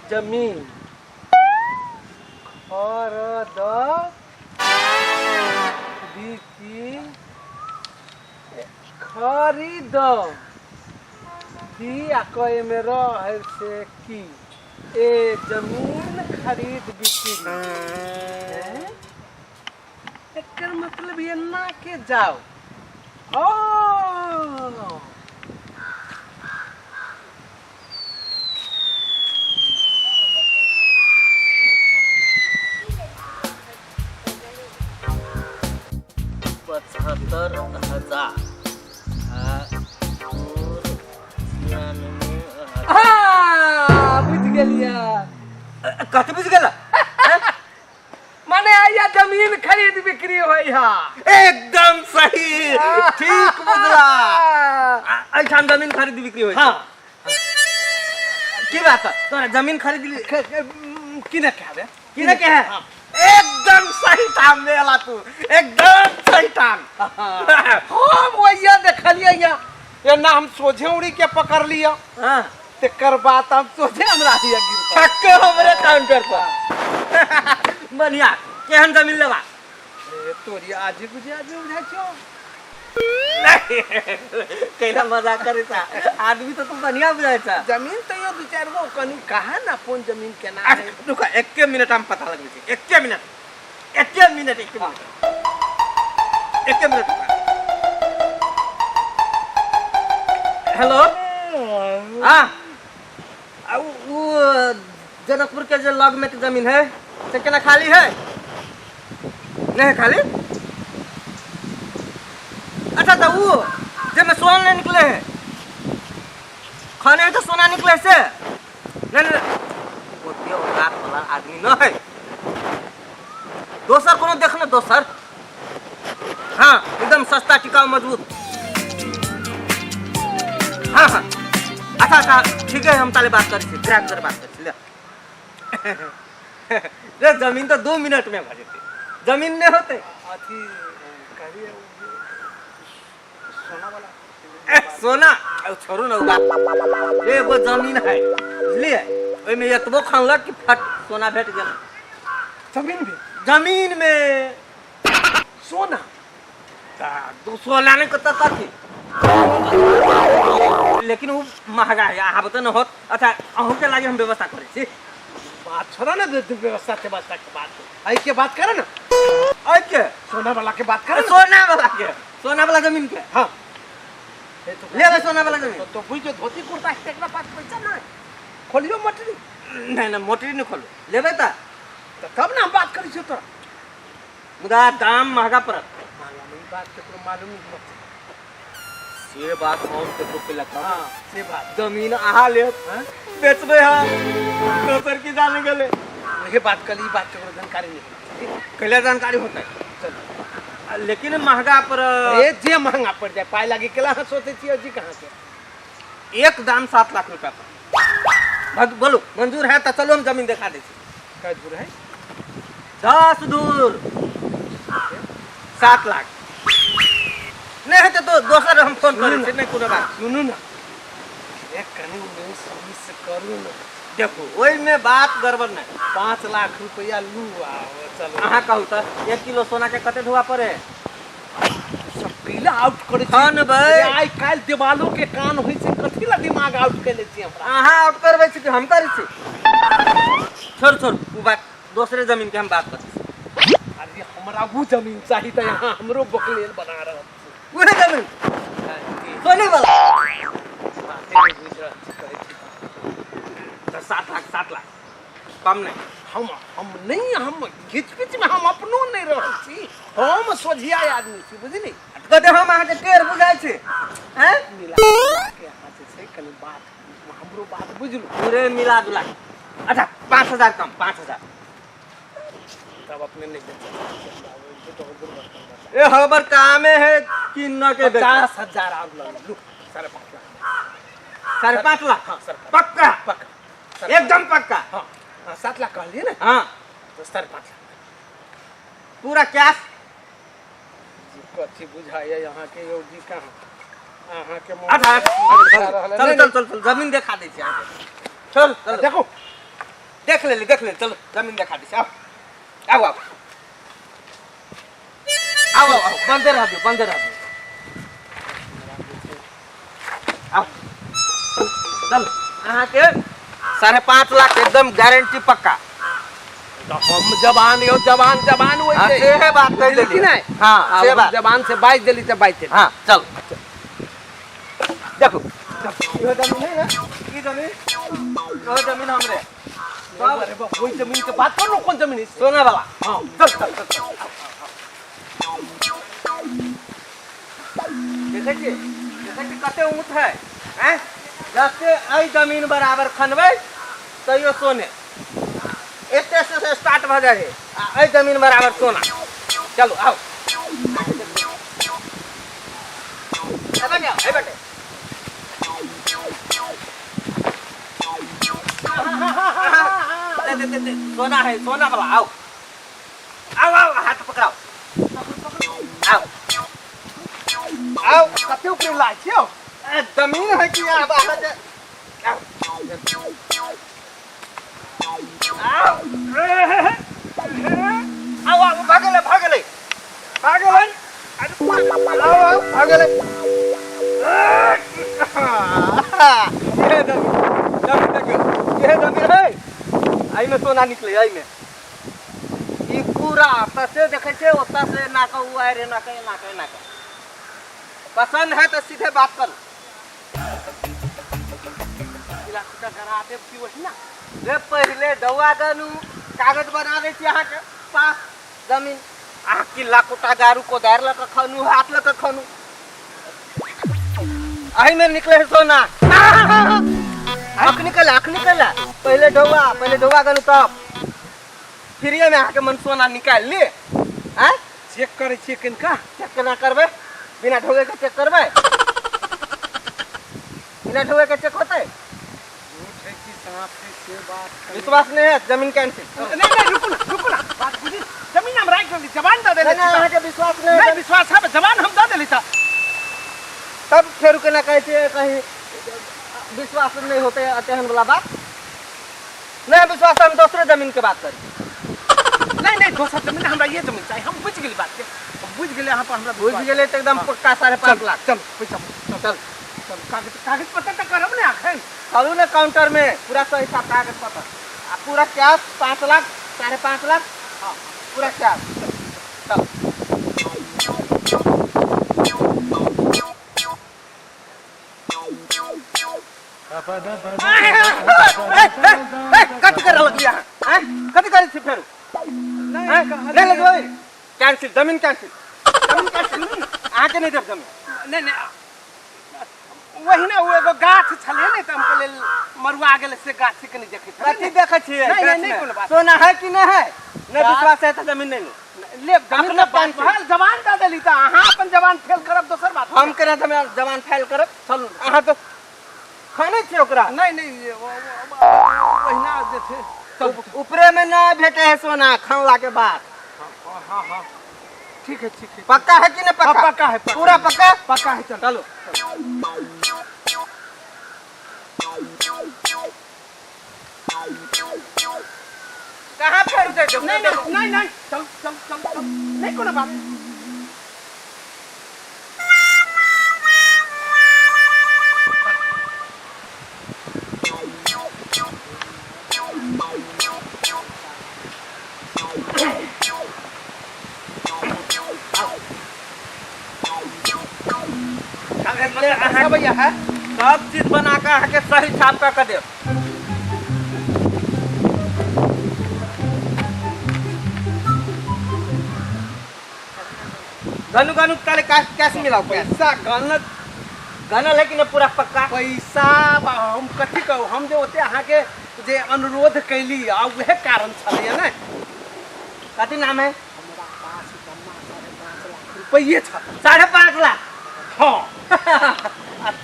जमीन खरद बिकी खरीद दी आकए में रहे से की ए जमीन खरीद बिक्री एकर मतलब ये ना के जाओ ओ कथी बुझ गेला माने आया जमीन खरीद बिक्री होई हा एकदम सही ठीक बुझला ऐसा जमीन खरीद बिक्री होई हां की बात है तोरा जमीन खरीद ली किने कहबे किने के है एकदम सही टाइम में आला तू एकदम सही टाइम हम वैया देखलिए ये ना हम सोझे उड़ी के पकड़ लिया हां तेकर बात हम सोझे हमरा हिया गिर छक्के हमरे काउंटर पर बढ़िया केहन जमीन लेबा ए तोरी आज बुझा छो कैला मजाक करे सा आदमी तो तुम बढ़िया बुझाए सा जमीन तो यो दो चार गो कनी कहा ना कौन जमीन केना है रुका 1 मिनट हम पता लगबे छी 1 मिनट हेलो हां वो जनकपुर के जो लॉग में जमीन है से केना खाली है नहीं खाली अच्छा तो वो जे में सोना नहीं निकले है खाने तो सोना निकले से नहीं गोटिया औकात वाला आदमी न है दोसर कोनो देखना दोसर हाँ एकदम सस्ता टिकाऊ मजबूत हाँ हाँ अच्छा ठीक है हम ताले बात करी ग्राहक से बात करी ले जमीन तो 2 मिनट में भर जेते जमीन नहीं होते अथी करिए सोना वाला सोना छोड़ू ना बात ये वो जमीन है बुझलिए ओई में एतबो खानलक कि फट सोना भेट गेल जमीन में सोना तो सोना नहीं कत कथी लेकिन वो महंगा है आहा बता न होत अच्छा अहू के लागे हम व्यवस्था करे छी बात छोड़ा ना व्यवस्था के बात आई के बात करे ना आई के सोना वाला के बात करे सोना वाला जमीन के हां ले ले सोना वाला जमीन तो बुझ जो धोती कुर्ता एकरा पास पैसा ना खोलियो मोटरी नहीं मोटरी नहीं खोलो लेबे त तब ना हम बात करी छी तो मुदा दाम महंगा पड़त बात के तो मालूम नहीं ये बात हम तो पे लगा हां से बात जमीन आहा ले बेचबे हां दोसर की जाने गेले ये बात कली बात के जानकारी नहीं कैला जानकारी होता है लेकिन महंगा पर ये जे महंगा पड़ जाए पाई लागे केला सोचे छी जी कहां से एक दाम 7 लाख रुपया पर बोलो मंजूर है तो चलो हम जमीन दिखा दे क्या दूर है 10 दूर 7 लाख नहीं है तो दोसर हम फोन करे नहीं कोनो बात सुनू ना एक कनी 19 करू ना देखो ओई में बात गड़बड़ नहीं 5 लाख रुपया लू आओ चलो अहाँ कहू तो 1 किलो सोना के कते धुआ पड़े सब पीला आउट करे हां न भाई आई काल दिवालो के कान होई से कथि ला दिमाग आउट कर ले छी हमरा अहाँ आउट करबै छी कि हम करै छी छोड़ वो बात दूसरे जमीन के हम बात करते अरे हमरा वो जमीन चाहिए त यहां हमरो बकलेल बना रहा वो जमीन सोने वाला 7 लाख कम नहीं हम नहीं हम घिच पिच में हम अपनो नहीं रह छी हम सोझिया आदमी छी बुझली कते हम अहाँ के केर बुझाय छी हैं मिला के हाथ से कनी बात हमरो बात बुझलू पूरे मिला जुला अच्छा 5000 कम 5000 तब अपने नहीं ए हबर काम है किन के बेटा 50,000 और लू 5.5 लाख 5.5 लाख हाँ सर पक्का पक्का एकदम पक्का हाँ हाँ 7 लाख कहलिए ना हाँ तो 5.5 लाख पूरा कैश कथी बुझाइए यहाँ के योगी कहाँ अहाँ के चल जमीन देखा दै छी चल चल देखो देख ले चल जमीन देखा दै छी आओ बंदे रह दियो आओ चल अहाँ के 5.5 लाख एकदम गारंटी पक्का तो हम जबान वैसे से है बात कह लेकिन देली हां से बात जबान से बाइज देली तो बाइज देली हां चल देखो यो जमीन है ना की जमीन यो जमीन हमरे अरे बा वही जमीन के बात कर लो कौन जमीन है सोना वाला हाँ चल देखे छी कते ऊंच है हैं जते आई जमीन बराबर खनबै तैयो सोने एते से स्टार्ट भ जाए आई जमीन बराबर सोना चलो आओ ए बेटे दे सोना है सोना वाला आओ हाथ पकड़ाओ आओ कते ऊपर लाई छियो जमीन है कि अब आओ भागले ये जमीन है आई में सोना निकले आई में ई पूरा तसे देखे छे ओता से नाका हुआ रे नाका पसंद है तो सीधे बात कर इलाका करा दे की वही ना रे पहले दवा गनु कागज बना दे छी अहाँ के पास जमीन आ की लाखोटा गारू को दार लक खनु हाथ लक खनु आई में निकले है सोना आँख निकला पहले ढोवा गनु तब फ्री में आके मन सोना निकाल ली हैं चेक करे छी किनका चेक केना करबे बिना ढोवे के चेक करबे बिना ढोवे के चेक होते विश्वास नहीं है जमीन कैंसिल नहीं रुको ना बात बुझी जमीन हम राख देली जबान दे देली नहीं के विश्वास नहीं नहीं विश्वास है जबान हम दे देली था तब फेर के ना कहते कहीं विश्वास नहीं होते अतेहन वाला बात नहीं विश्वास हम दूसरे जमीन के बात करी नहीं दोसर जमीन हमरा ये जमीन चाहिए हम बुझ गेली बात के बुझ गेले यहाँ पर हमरा बुझ गेले तो एकदम पक्का 5.5 लाख चल पैसा चल कागज पत्र तक करब ने आखन चलू ना काउंटर में पूरा सही साफ कागज पत्र आ पूरा कैश 5 लाख 5.5 लाख हाँ पूरा कैश चल कट कर लग गया हैं कट कर छी फेर नहीं ले दो कैंसिल जमीन कैंसिल आके नहीं दे जमीन नहीं वही ना वो एगो गाछ छले ने त हमके लेल मरुआ गेल से गाछ के नहीं देखे कथी देखे छिए नहीं कोनो बात सोना है कि नहीं है नहीं विश्वास है तो जमीन नहीं ले जमीन पर जवान दा देली त अहाँ अपन जवान फेल करब दोसर बात हम केना जवान फेल करब चल अहाँ तो खाने छी ओकरा नहीं वही ना जे थे ऊपरे में ना भेटे है सोना खानला के बाद हां ठीक है पक्का है कि नहीं पक्का है पूरा पक्का है चलो कहाँ फेर दे दो नहीं चल नहीं कोनो बात भैया है सब चीज बना कर आके सही छाप कर दे गनु काले कैसे मिलाओ पैसा गनल है कि नहीं पूरा पक्का पैसा हम कथी कहू हम जो ओते अहाँ के जे अनुरोध कैली आ वह कारण छलिए ना कथी नाम है रुपये था 5.5 लाख हाँ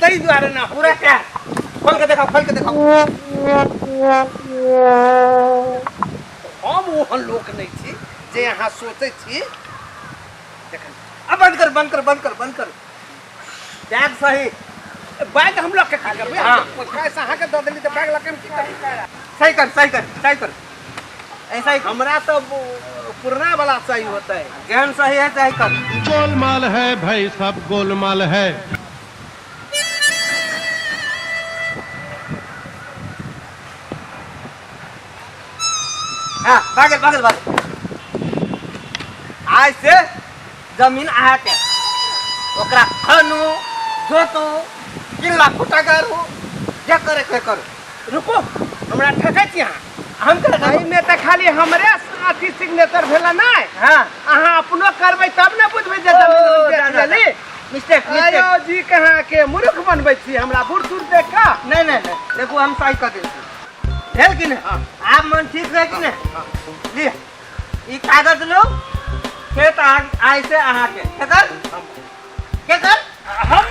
तई द्वारे ना पूरा क्या खोल के दिखाओ हम ओहन लोक नहीं छी जे यहाँ सोचे छी देखन अब बंद कर बैग सही बैग हम लोग के की करबे हाँ। कैसे अहाँ के दऽ देली तऽ बैग लकन की करबे सही कर ऐसा ही हमरा तो पुराना वाला सही होता है जहन सही है सही कर गोलमाल है भाई सब गोलमाल है। हाँ भागल आज से जमीन आहा के ओकरा खनु जोतो किल्ला फुटा करू जे करे के करू रुको हमरा ठकै छी अहाँ हम कर एहि में तऽ खाली हमरे अथी सिग्नेचर भेला नहीं हाँ अहाँ अपनो करबै तब ने बुझबै जे जमीन लेली मिस्टेक आयो जी कहाँ के मूर्ख बनबै छी हमरा बूढ़ सूढ़ देख का नहीं देखो हम सही कर देंगे भेल कि नहीं आप मन ठीक है कि नहीं लिए ई कागज लो खेत आई से अहाँ के केकर हम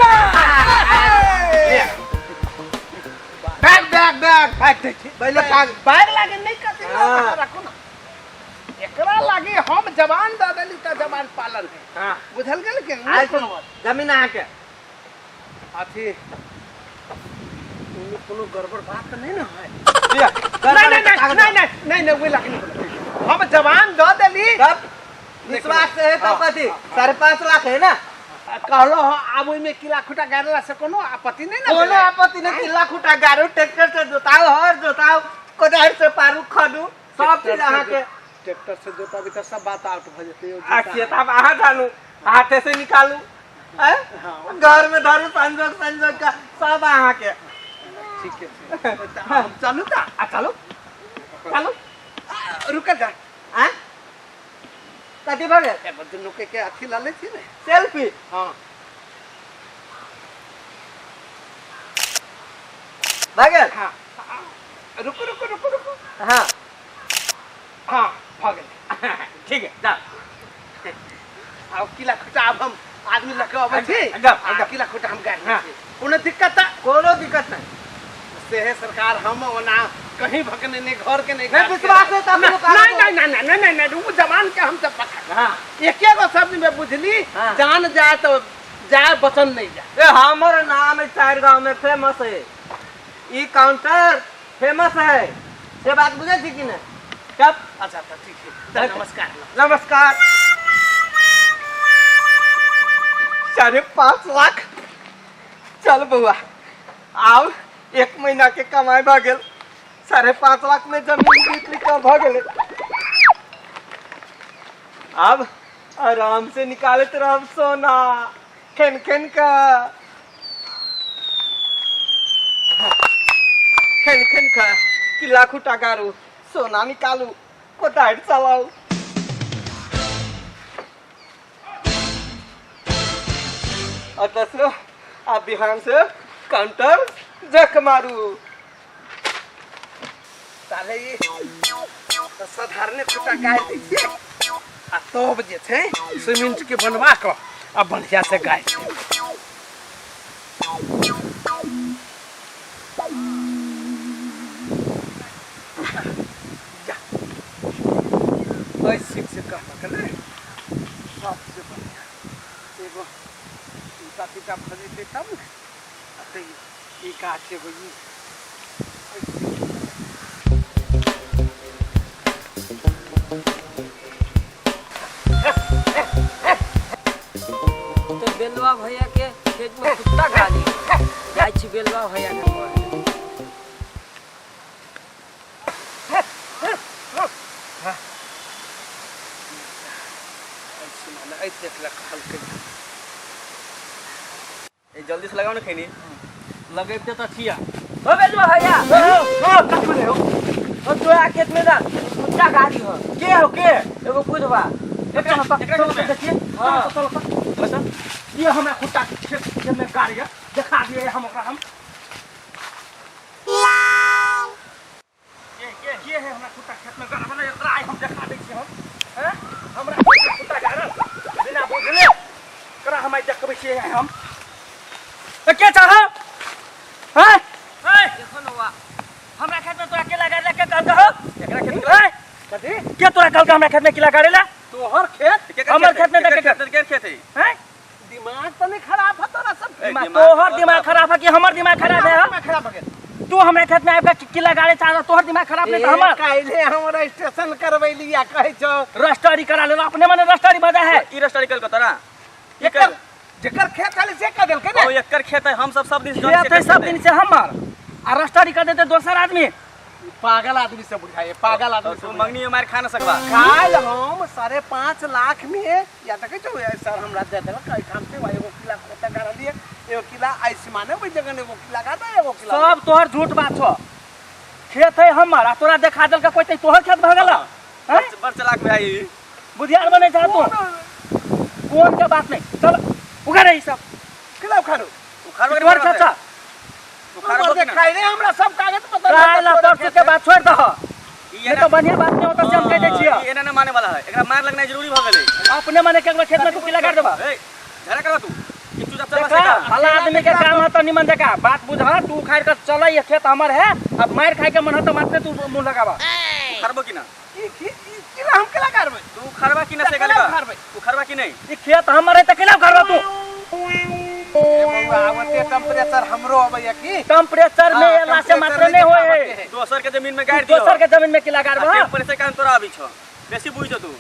बैग दै छी पहले कागज बैग लागे नहीं कथी हाँ। रखो ना एकरा लागे हम जवान दऽ देली तऽ जवान पालन है हाँ बुझल गेल के आई से जमीन अहाँ के अथी कोनो गड़बड़ बात तऽ नहीं ना है नहीं वो लागे नहीं हम जवान दऽ देली तब विश्वास से है तो कथी 5.5 लाख है ना कहलो आब ओइमे किला खुटा गाड़ला से कोनो आपत्ति नहीं ना कोनो आपत्ति नहीं किला खुटा गाड़ू ट्रैक्टर से जोताओ हर जोताओ कोदार से पारू खडू सब चीज अहाँ के ट्रैक्टर से जोताबी तऽ सब बात आउट भ जेतै आ खेत अब अहाँ जानू हाथे से निकालू हैं हाँ। घर में धरू संजोग का सब अहाँ के ठीक है हम चलू ता चलो रुक जा हैं कथी भगे ए दुनू के अथी ला ले छी ने सेल्फी हां भगे हां रुको हाँ हां भागल ठीक है जा अब किला खुटा अब हम आदमी लगे अबै छी एकदम। किला खुटा हम गाड़ी हाँ। कोनो दिक्कत ता कोनो दिक्कत नहीं से है सरकार हम ओना कहीं भगने नहीं घर के नहीं नहीं विश्वास है तब नहीं वो जवान के हम सब पकड़ हाँ एके गो शब्द में बुझली हाँ। जान जाए तो जाए बचन नहीं जाए ए हमर नाम है चार गांव में फेमस है ई काउंटर फेमस है ये बात बुझे थी कि नहीं कब अच्छा तो ठीक है नमस्कार नमस्कार 5.5 लाख चल बउआ आओ 1 महीना के कमाई भ गेल 5.5 लाख में जमीन बिक्री का भ गेल अब आराम से निकालते रहब सोना खेन का खेन का किला खुटा गारू सोना निकालू कोदाड़ चलाऊ और दसरो आप बिहान से काउंटर जख मारू ताले ये तो साधारण खुटा गाय दै छियै आ तब जे छै सीमेंट के बनवा के आ बढ़िया से गाय ऐसे से कहना के नहीं सबसे बढ़िया एगो ईटा टीटा भजे तब ने आ ते ई गाछ एगो ई तो बेलवा भैया के खेत में कुत्ता गाली जाइ छी बेलवा भैया के घर ऐसे देख हल्के ए जल्दी से लगाओ ना खैनी लगेते तो छिया हो बेलवा भैया हो तोरा खेत में ना कुत्ता गाली हो के एगो बुझवा हां बस ये हमरा खुट्टा खेत में गाड़ी दिखा दिए हम ओकरा हम ये है हमरा खुट्टा खेत में गाड़ी वाला एकरा आई हम दिखा दै छी हम हैं हमरा खुट्टा गाड़ी बिना बुझले करा हम आई देखबै छी हम तो क्या चाह हैं देखो ना हुआ हमरा खेत में तोरा केला गाड़े के काम कहो एकरा खेत में कथी के तोरा कल का हमरा खेत में केला गाड़ेला तोहर खेत हमर खेत में देखे के खेत है हैं दिमाग तो नहीं खराब है तोरा सब दिमाग तोहर दिमाग खराब है कि हमर दिमाग खराब है दिमाग खराब हो गेल तू हमरा खेत में आके केला गाड़े चाह तोहर दिमाग खराब नहीं तो हमर काइले हम रजिस्ट्रेशन करवैली या कहै छौ रस्टडी करा ले अपने मने रस्टडी बजा है ई रस्टडी कल तोरा एकर जेकर खेत खाली से कह देलकै ओ ने एकर खेत है हम सब दिन खेत है सब दिन से हमर आ रस्टडी कर देते दोसर आदमी पागल आदमी से बुझाए पागल आदमी तू से मंगनी में मार खा ना सकबा काल हम 5.5 लाख में या तक छौ सर हमरा दे देलक कई काम से एगो किला कोता गाड़ लिए एगो किला आइसमाने ओइ जगह एगो किला गाड़ एगो किला सब तोहर झूठ बात छो खेत है हमर आ तोरा देखा देल का कोई तै तोहर खेत भगला हैं बड़ चलाक में आई बुधियार बने जा तू कौन के बात नहीं चल उगा रही सब किला उखाड़ो उखाड़ तोहर खेत छा उखाड़ के खाइ रे हमरा सब कागज पत्र काला परसों के बात छोड़ दह ये तो बढ़िया बात नहीं होता से हम कह दे छिया एना ना माने वाला है एकरा मार लगना जरूरी भ गेलै अपने मने के खेत में तू किला कर देबा ए झगड़ा करबा तू कि तू जब देखा हला आदमी के काम है तो निमन देखा बात बुझा तू खाड़ कर चल ये खेत हमर है अब मार खाए के मन है तो मारते तू मुंह लगावा खरबो कि ना किला हम किला करबै तू खरबा कि ना से गलबा तू खरबा कि नहीं ये खेत हमर है तो किला करबा तू आवते टेम्परेचर हमरो अबैया की टेम्परेचर में एला से मात्र नहीं होए है दोसर के जमीन में गाड़ दियो दोसर के जमीन में किला करबा टेम्परेचर कान तोरा अभी छ बेसी बुझ तू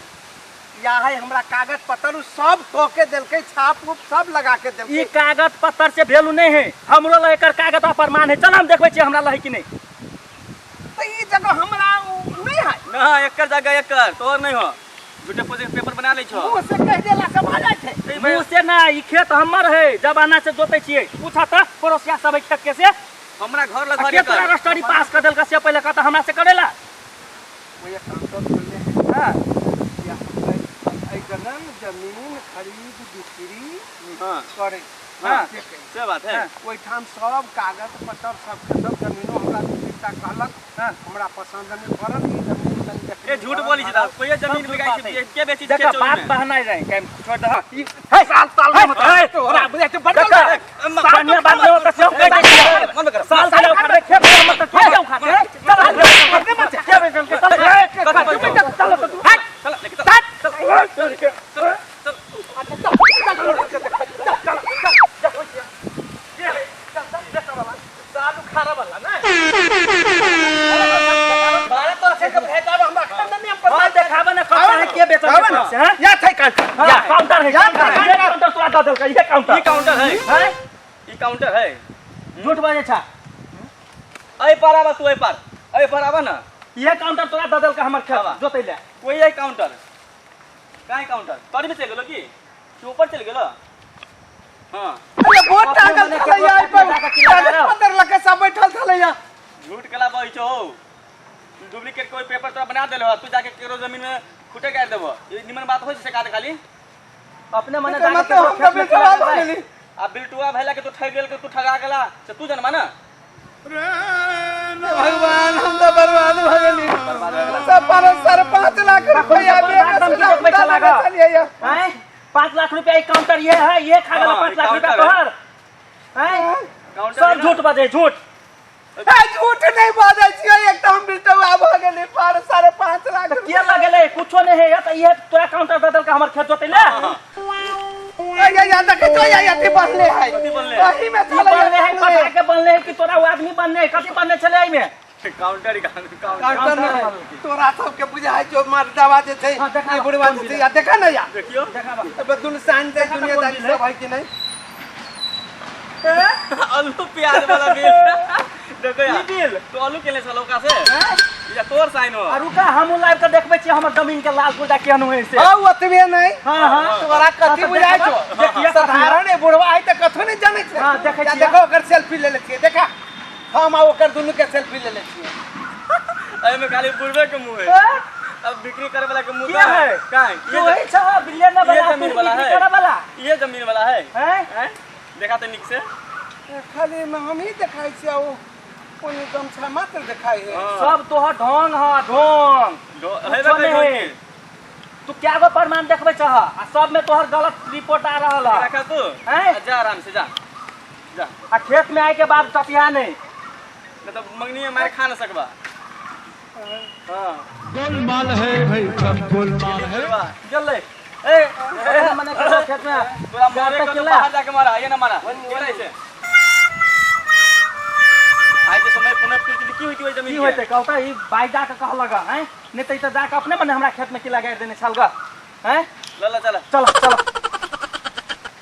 या है हमरा कागज पत्र सब ठोके देलकै छाप उप सब लगा के ई देलकै कागज पत्तर से वैल्यू नहीं है हमरो ला एकर कागज पर प्रमाण है चल हम देखबै छी हमरा ला है कि नहीं तो ई जगह हमरा नहीं है ना एकर जगह एकर तोर नहीं हो झूठे पेपर बना ले छ मुंह से कह देला सब आ जाय छै मुंह से ना ई खेत हमर है जमाना से जोते छियै पूछा त पड़ोसिया सब खेत के से हमरा घर लग घर के तोरा रस्टडी पास कर देलका से पहले कहता हमरा से करेला वो ये काम तो करले है हां या ऐ जगह जमीन खरीद बिक्री हां करे हां से बात है ओइ ठाम सब कागज पत्र सब के सब जमीनो हमरा दूटा कहलक हमरा पसंद में पड़ल ई जमीन तनी देख ए झूठ बोली छी कोई जमीन बिकाई छै के बेची छै देखा बात बहना रहे कैम छोड़ दे है साल साल में मत तोरा बुझे छै बड़ बढ़िया बात नहीं होता से हम कह दे मन कर साल साल उखाड़ दे खेत में मत खेत उखाड़ दे चल क्या बेचल के चल चल तू चल लेके सालू खराब वाला ना बारे तो से भेज दब हमरा खंड में और देखाबे ना कौन है के बेचल के से हैं या थे काउंटर या काउंटर है ये काउंटर तोरा दे देलका ये काउंटर ई काउंटर है हैं ई काउंटर है झूठ बाजे छा ए पार आबा तू ए पार आबा ना ये काउंटर तोरा दे देलका हमर खेत जोतै ले कोई है काउंटर काहे काउंटर तोरी में चल गेलो की तू ऊपर चल गेलो हां अरे बहुत टागल चले आई पर अंदर लगे सब बैठल चले या झूठ कला बई छो डुप्लीकेट कोई पेपर तोरा बना देलो तू जाके केरो जमीन में खुटे गाड़ देबो ई निमन बात होय छै का खाली अपने मने मतलब जाके हम कभी खराब हो गेली आ बिल्टुआ भैला के तू ठग गेल के तू ठगा गेला से तू जनमा ना भगवान हम तो बर्बाद हो गेली सब पर 5 लाख रुपया पैसा लगा हैं 5 लाख रुपया एक काउंटर ये है ये खा गया 5 लाख रुपया तोहर हैं काउंटर सब झूठ बाजे झूठ झूठ नहीं बाजै छियै एकदम बिल्टुआ भ गेली पर 5.5 लाख के लगेले कुछो नहीं है या त ये तोरा काउंटर दे देलका हमर खेत जोतै ले या देख तो या ते बनले है वही में ये बनले है पता के बनले है कि तोरा वो आदमी बनले है कथि बनले चले आई में काउंटर काउंटर में तोरा सब के बुझाय जो मार दवा जे छै ई बुढ़वा जे छै या देखा ना या देखियो अब दुनियादारी दे दुनियादारी सब है कि नहीं आलू प्याज वाला बिल देखो यार बिल तो आलू केले छलो का से या तोर साइन हो रुका हम लाइव के देखबै छी हमर जमीन के लाल गुदा केहन होय से हां ओतबे नहीं हां हां तोरा कथि बुझाय छो देखिए साधारण है बुढ़वा है त कथो नहीं जाने छै हां देखै छी देखो ओकर सेल्फी ले ले छियै देखा हम आ ओकर दुनु के सेल्फी ले ले छियै एमे में खाली बुढ़वे के मुंह है अब बिक्री करे वाला के मुंह क्या है काहे ये वही छ बिलियन वाला जमीन वाला है करे वाला ये जमीन वाला है हैं देखा तो निक से खाली में हम ही देखाई छियै ओ कोन गमछा मात्र देखाई है सब तोहर ढोंग ह ढोंग हेबे करे तू क्या गो प्रमाण देखबै चाह आ सब में तोहर गलत रिपोर्ट आ रहल है रखा तू हैं जा आराम से जा जा आ खेत में आए के बाद टपिया नहीं। नहीं तो मंगनी में मारे खा न सकबा। हाँ गोलमाल है भाई सब गोलमाल है। चल ले ए मने करो खेत में तोरा मारे जाता को तो किला। बाहर जाके मारा ये ना मारा केला ऐसे आज के समय पुनः की हुई थी जमीन की होते कहता ई बाई जा के कह लगा हैं नहीं तो ई तो जा के अपने मने हमरा खेत में किला गाड़ देने छलगा हैं ला ला चला चल चल